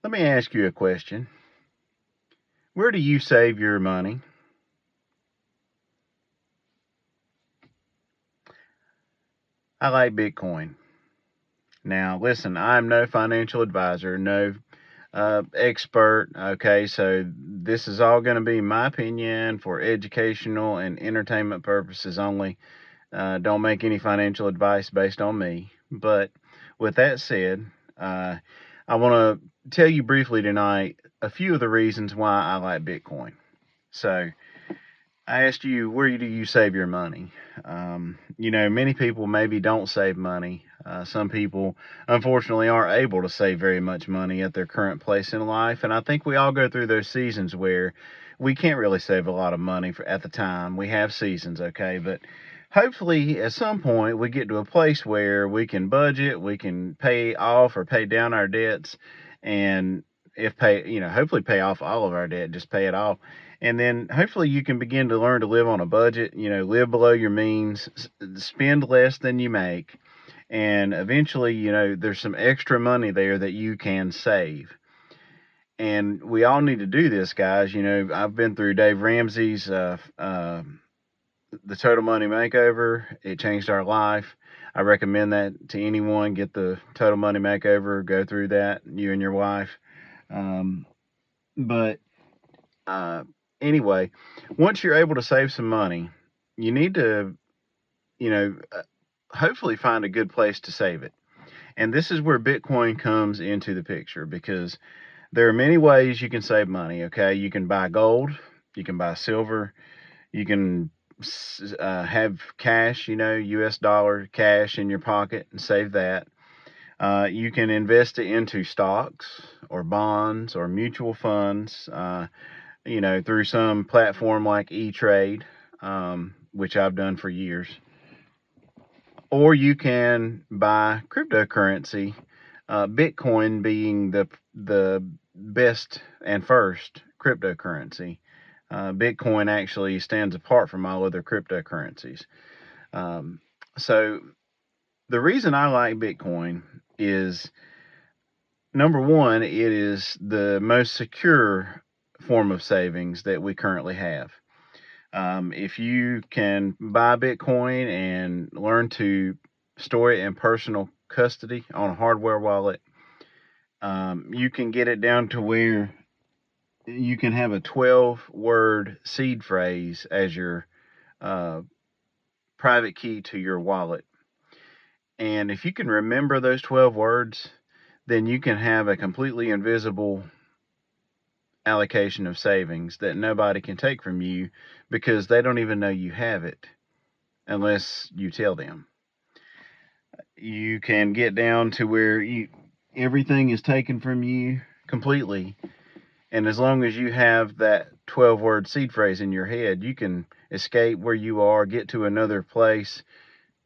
Let me ask you a question. Where do you save your money? I like Bitcoin. Now, listen, I'm no financial advisor, no expert. Okay, so this is all going to be my opinion for educational and entertainment purposes only. Don't make any financial advice based on me. But with that said, I want to tell you briefly tonight a few of the reasons why I like Bitcoin. So, I asked you, where do you save your money? Many people maybe don't save money. Some people, unfortunately, aren't able to save very much money at their current place in life. And I think we all go through those seasons where we can't really save a lot of money at the time. We have seasons, okay? But hopefully, at some point, we get to a place where we can budget, we can pay off or pay down our debts, and hopefully pay off all of our debt, just pay it off, and then hopefully you can begin to learn to live on a budget, live below your means, spend less than you make, and eventually, there's some extra money there that you can save. And we all need to do this, guys. I've been through Dave Ramsey's The Total Money Makeover. It changed our life. I recommend that to anyone. Get the Total Money Makeover. Go through that, you and your wife. But anyway, once you're able to save some money, you need to, hopefully find a good place to save it. And this is where Bitcoin comes into the picture, because there are many ways you can save money. Okay, you can buy gold, you can buy silver, you can have cash, US dollar cash in your pocket and save that. You can invest it into stocks or bonds or mutual funds, through some platform like E-Trade, which I've done for years. Or you can buy cryptocurrency, Bitcoin being the best and first cryptocurrency. Bitcoin actually stands apart from all other cryptocurrencies. So the reason I like Bitcoin is, number one, it is the most secure form of savings that we currently have. If you can buy Bitcoin and learn to store it in personal custody on a hardware wallet, you can get it down to where you can have a 12-word seed phrase as your private key to your wallet. And if you can remember those 12 words, then you can have a completely invisible allocation of savings that nobody can take from you, because they don't even know you have it unless you tell them. You can get down to where everything is taken from you completely, and as long as you have that 12-word seed phrase in your head, you can escape where you are, get to another place,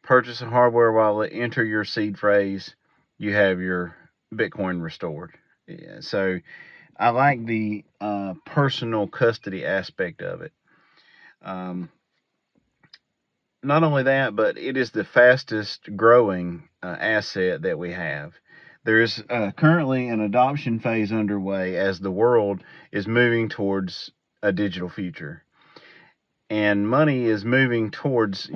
purchase a hardware wallet, enter your seed phrase, you have your Bitcoin restored. Yeah, so I like the personal custody aspect of it. Not only that, but it is the fastest growing asset that we have. There is currently an adoption phase underway as the world is moving towards a digital future. And money is moving towards,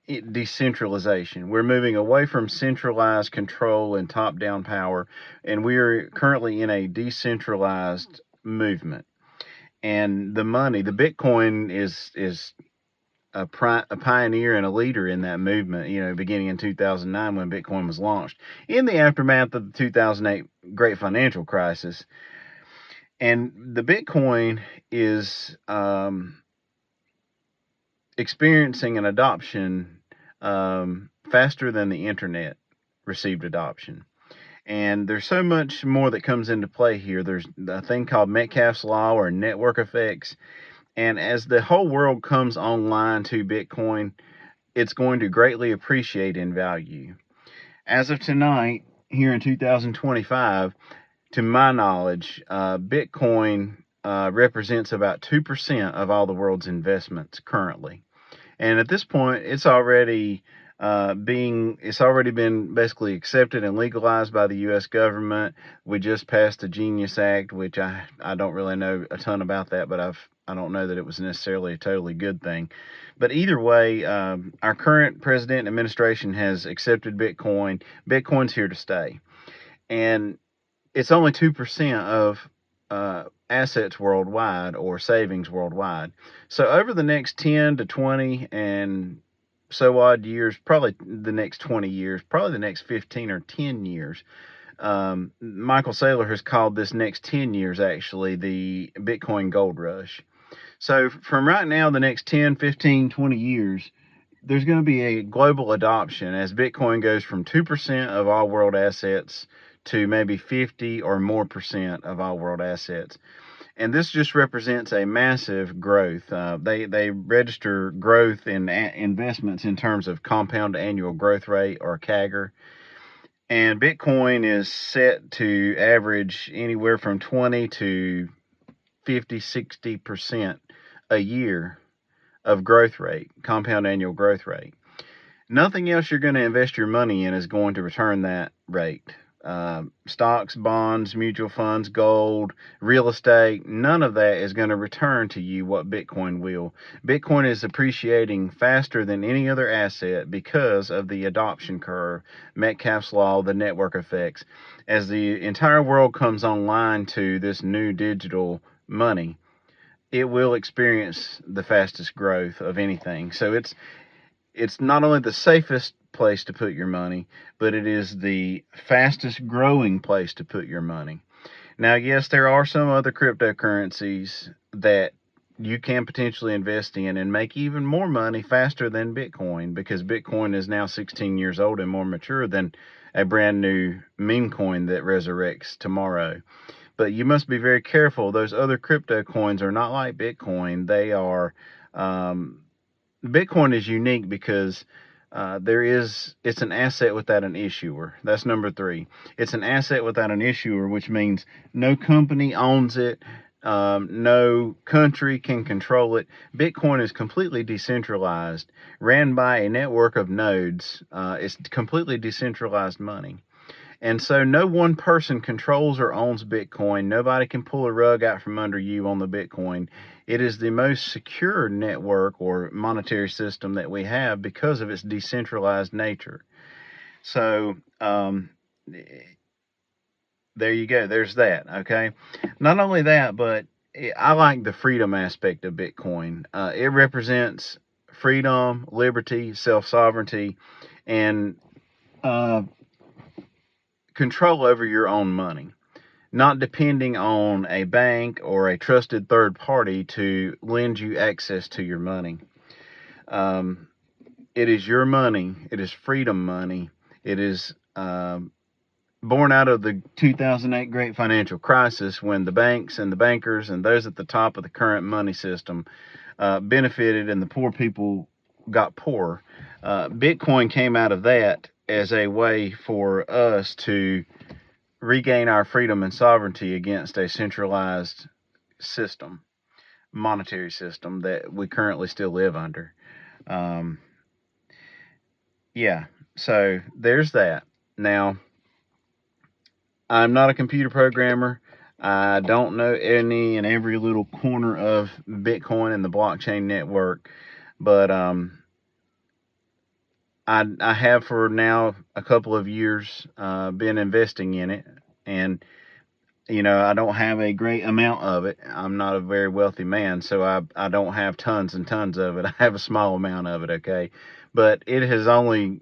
decentralization. We're moving away from centralized control and top-down power, and we're currently in a decentralized movement. And the Bitcoin is a pioneer and a leader in that movement, beginning in 2009 when Bitcoin was launched, in the aftermath of the 2008 great financial crisis. And the Bitcoin is experiencing an adoption faster than the internet received adoption. And there's so much more that comes into play here. There's a thing called Metcalfe's Law, or network effects. And as the whole world comes online to Bitcoin, it's going to greatly appreciate in value. As of tonight, here in 2025, to my knowledge, Bitcoin represents about 2% of all the world's investments currently. And at this point, it's already It's already been basically accepted and legalized by the U.S. government. We just passed the Genius Act, which I don't really know a ton about that, but I don't know that it was necessarily a totally good thing. But either way, our current president and administration has accepted Bitcoin. Bitcoin's here to stay, and it's only 2% of assets worldwide or savings worldwide. So over the next 10 to 20 and so odd years, probably the next 20 years, probably the next 15 or 10 years, Michael Saylor has called this next 10 years actually the Bitcoin gold rush. So from right now, the next 10, 15, 20 years, there's going to be a global adoption as Bitcoin goes from 2% of all world assets to maybe 50 or more percent of all world assets. And this just represents a massive growth. They register growth in investments in terms of compound annual growth rate or CAGR. And Bitcoin is set to average anywhere from 20 to 50, 60% a year of growth rate, compound annual growth rate. Nothing else you're going to invest your money in is going to return that rate. Stocks, bonds, mutual funds, gold, real estate, none of that is going to return to you what Bitcoin will. Bitcoin is appreciating faster than any other asset because of the adoption curve, Metcalfe's law, the network effects. As the entire world comes online to this new digital money, it will experience the fastest growth of anything. So it's not only the safest place to put your money, but it is the fastest growing place to put your money. Now, yes, there are some other cryptocurrencies that you can potentially invest in and make even more money faster than Bitcoin, because Bitcoin is now 16 years old and more mature than a brand new meme coin that resurrects tomorrow. But you must be very careful. Those other crypto coins are not like Bitcoin. Bitcoin is unique because it's an asset without an issuer. That's number 3. It's an asset without an issuer, which means no company owns it. No country can control it. Bitcoin is completely decentralized, ran by a network of nodes. It's completely decentralized money. And so no one person controls or owns Bitcoin. Nobody can pull a rug out from under you on the Bitcoin. It is the most secure network or monetary system that we have because of its decentralized nature. So there you go. There's that. Okay. Not only that, but I like the freedom aspect of Bitcoin. It represents freedom, liberty, self-sovereignty, and control over your own money, not depending on a bank or a trusted third party to lend you access to your money. It is your money. It is freedom money. It is born out of the 2008 great financial crisis, when the banks and the bankers and those at the top of the current money system benefited and the poor people got poorer. Bitcoin came out of that as a way for us to regain our freedom and sovereignty against a centralized system, monetary system that we currently still live under. Um, yeah, so there's that. Now, I'm not a computer programmer. I don't know any and every little corner of Bitcoin and the blockchain network, but I have for now a couple of years been investing in it, and I don't have a great amount of it. I'm not a very wealthy man, so I don't have tons and tons of it. I have a small amount of it, okay, but it has only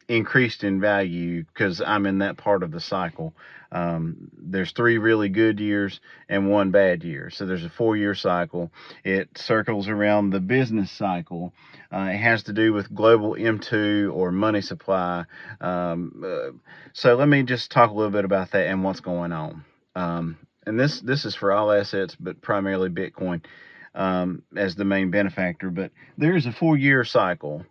increased in value because I'm in that part of the cycle. There's 3 really good years and 1 bad year. So there's a 4-year cycle. It circles around the business cycle. It has to do with global M2 or money supply. So let me just talk a little bit about that and what's going on. And this is for all assets, but primarily Bitcoin as the main benefactor. But there is a 4-year cycle.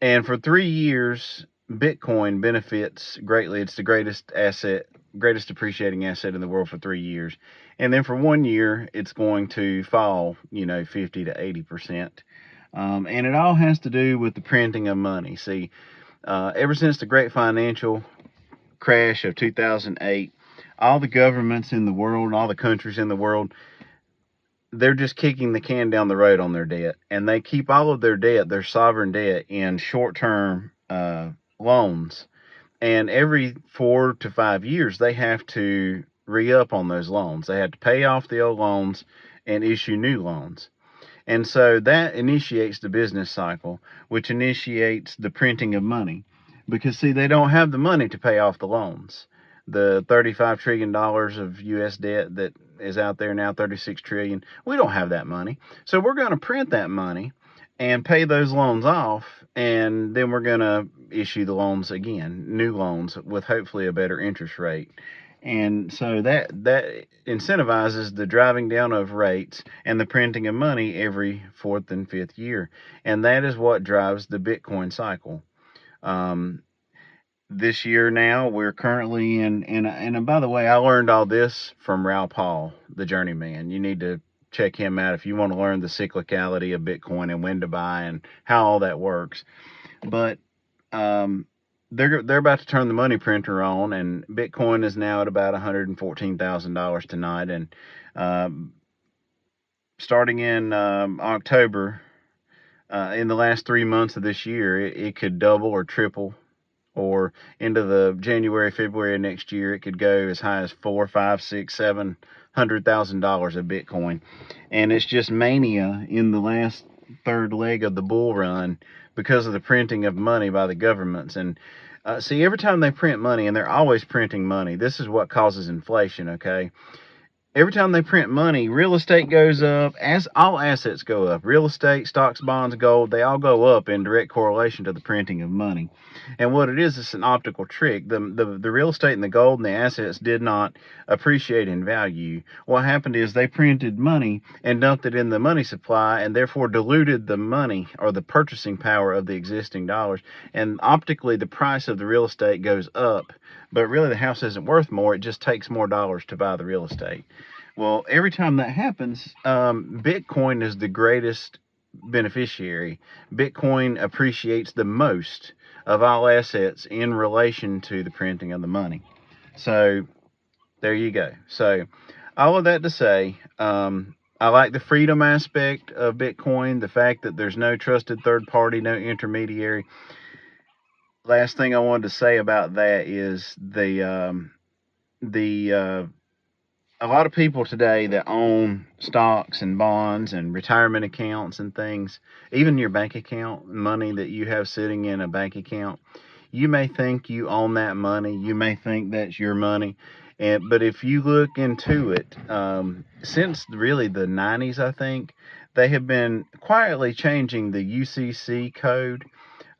And for 3 years, Bitcoin benefits greatly. It's the greatest asset, greatest appreciating asset in the world for 3 years. And then for 1 year, it's going to fall, 50 to 80%. And it all has to do with the printing of money. See, ever since the great financial crash of 2008, all the governments in the world, all the countries in the world, they're just kicking the can down the road on their debt, and they keep all of their debt, their sovereign debt, in short-term loans. And every 4 to 5 years, they have to re-up on those loans. They have to pay off the old loans and issue new loans. And so that initiates the business cycle, which initiates the printing of money. Because, see, they don't have the money to pay off the loans. The $35 trillion of U.S. debt that is out there now, 36 trillion, we don't have that money. So we're going to print that money and pay those loans off, and then we're going to issue the loans again, new loans with hopefully a better interest rate. And so that incentivizes the driving down of rates and the printing of money every fourth and fifth year. And that is what drives the Bitcoin cycle. Um, this year now, we're currently and by the way, I learned all this from Raoul Paul, the journeyman. You need to check him out if you want to learn the cyclicality of Bitcoin and when to buy and how all that works. But um, they're about to turn the money printer on, and Bitcoin is now at about $114,000 tonight. And um, starting in October, in the last 3 months of this year, it could double or triple. Or into the January, February of next year, it could go as high as four, five, six, $700,000 of Bitcoin. And it's just mania in the last third leg of the bull run because of the printing of money by the governments. And see, every time they print money, and they're always printing money, this is what causes inflation, okay? Every time they print money, real estate goes up, as all assets go up. Real estate, stocks, bonds, gold, they all go up in direct correlation to the printing of money. And what it is, it's an optical trick. The real estate and the gold and the assets did not appreciate in value. What happened is they printed money and dumped it in the money supply, and therefore diluted the money or the purchasing power of the existing dollars. And optically, the price of the real estate goes up, but really the house isn't worth more. It just takes more dollars to buy the real estate. Well, every time that happens, Bitcoin is the greatest beneficiary. Bitcoin appreciates the most of all assets in relation to the printing of the money. So there you go. So all of that to say, I like the freedom aspect of Bitcoin, the fact that there's no trusted third party, no intermediary. Last thing I wanted to say about that is the a lot of people today that own stocks and bonds and retirement accounts and things, even your bank account, money that you have sitting in a bank account, you may think you own that money. You may think that's your money. But if you look into it, since really the 90s, I think, they have been quietly changing the UCC code.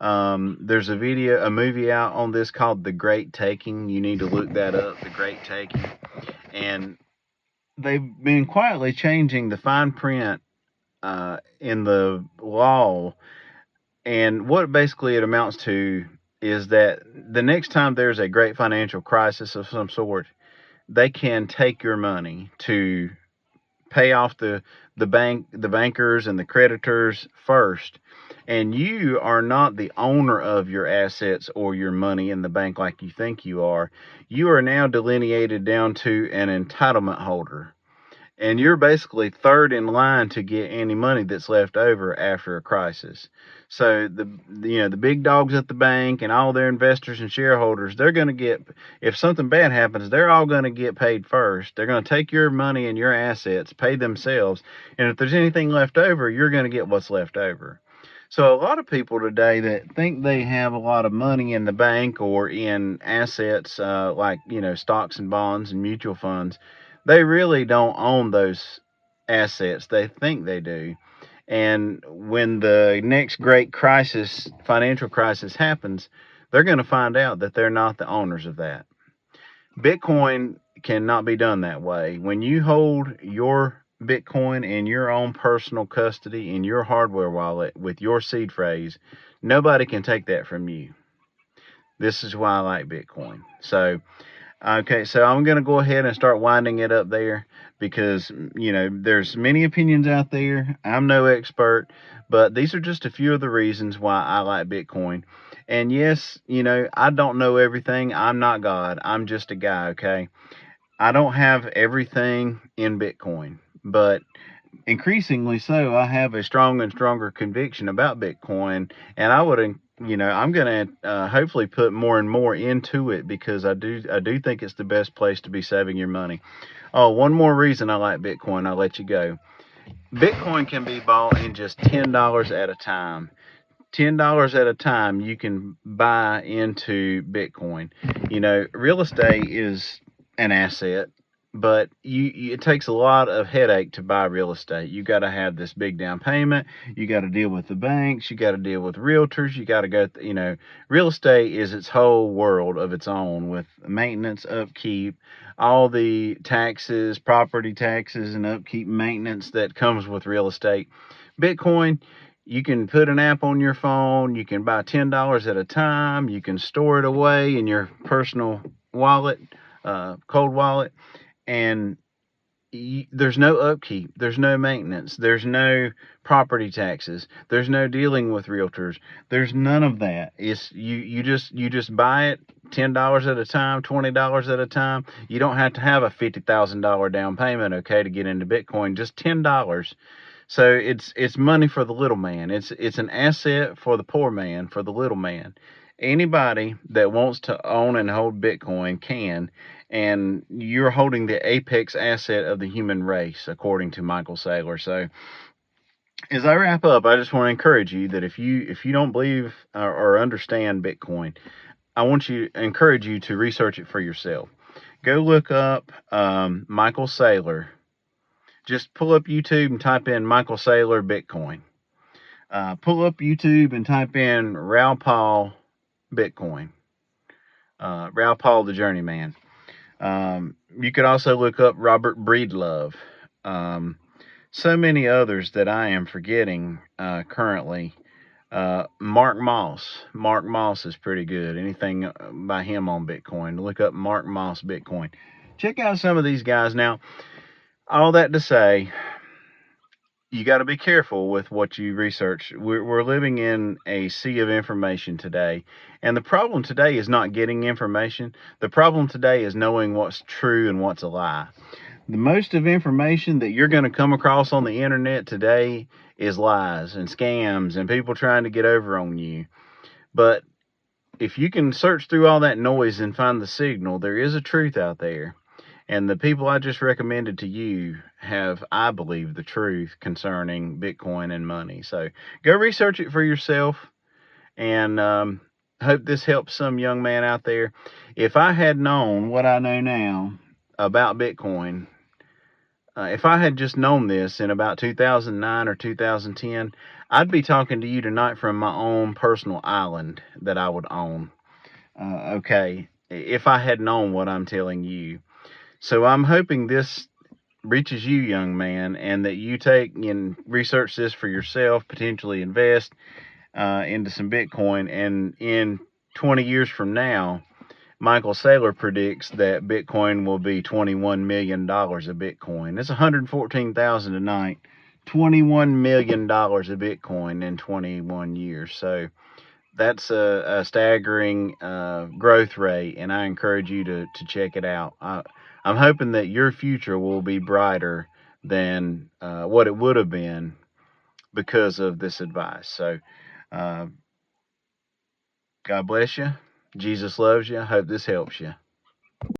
There's a movie out on this called The Great Taking. You need to look that up, The Great Taking. And they've been quietly changing the fine print in the law, and what basically it amounts to is that the next time there's a great financial crisis of some sort, they can take your money to pay off the bankers and the creditors first, and you are not the owner of your assets or your money in the bank like you think you are. You are now delineated down to an entitlement holder, and you're basically third in line to get any money that's left over after a crisis. So the big dogs at the bank and all their investors and shareholders, they're going to get, if something bad happens, they're all going to get paid first. They're going to take your money and your assets, pay themselves, and if there's anything left over, you're going to get what's left over. So a lot of people today that think they have a lot of money in the bank or in assets, like stocks and bonds and mutual funds, they really don't own those assets. They think they do. And when the next great crisis, financial crisis happens, they're going to find out that they're not the owners of that. Bitcoin cannot be done that way. When you hold your Bitcoin in your own personal custody in your hardware wallet with your seed phrase, nobody can take that from you. This is why I like Bitcoin. So okay, so I'm going to go ahead and start winding it up there because, there's many opinions out there. I'm no expert, But these are just a few of the reasons why I like Bitcoin. And yes, I don't know everything. I'm not God. I'm just a guy, okay? I don't have everything in Bitcoin, but increasingly so, I have a strong and stronger conviction about Bitcoin, and I'm going to hopefully put more and more into it because I do think it's the best place to be saving your money. Oh, one more reason I like Bitcoin. I'll let you go. Bitcoin can be bought in just $10 at a time. $10 at a time, you can buy into Bitcoin. Real estate is an asset, but it takes a lot of headache to buy real estate. You got to have this big down payment. You got to deal with the banks. You got to deal with realtors. You got to go. Real estate is its whole world of its own with maintenance, upkeep, all the taxes, property taxes, and upkeep maintenance that comes with real estate. Bitcoin, you can put an app on your phone. You can buy $10 at a time. You can store it away in your personal wallet, cold wallet, and there's no upkeep. There's no maintenance. There's no property taxes. There's no dealing with realtors. There's none of that. It's you just buy it $10 at a time, $20 at a time. You don't have to have a $50,000 down payment, okay, to get into Bitcoin. Just $10. So it's money for the little man. It's an asset for the poor man, for the little man. Anybody that wants to own and hold Bitcoin can, and you're holding the apex asset of the human race, according to Michael Saylor. So as I wrap up, I just want to encourage you that if you don't believe or understand Bitcoin, I want to encourage you to research it for yourself. Go look up Michael Saylor. Just pull up YouTube and type in Michael Saylor Bitcoin. Pull up YouTube and type in Raoul Pal Bitcoin. Raoul Pal the Journeyman. You could also look up Robert Breedlove. So many others that I am forgetting currently. Mark Moss. Mark Moss is pretty good. Anything by him on Bitcoin. Look up Mark Moss Bitcoin. Check out some of these guys. Now, all that to say, you got to be careful with what you research. We're living in a sea of information today. And the problem today is not getting information. The problem today is knowing what's true and what's a lie. The most of information that you're going to come across on the internet today is lies and scams and people trying to get over on you. But if you can search through all that noise and find the signal, there is a truth out there. And the people I just recommended to you have, I believe, the truth concerning Bitcoin and money. So go research it for yourself, and hope this helps some young man out there. If I had known what I know now about Bitcoin, if I had just known this in about 2009 or 2010, I'd be talking to you tonight from my own personal island that I would own. Okay, if I had known what I'm telling you. So I'm hoping this reaches you, young man, and that you take and research this for yourself, potentially invest into some Bitcoin. And in 20 years from now, Michael Saylor predicts that Bitcoin will be $21 million a Bitcoin. It's 114,000 tonight. $21 million a Bitcoin in 21 years. So that's a staggering growth rate, and I encourage you to check it out. I'm hoping that your future will be brighter than what it would have been because of this advice. So, uh, God bless you. Jesus loves you. I hope this helps you.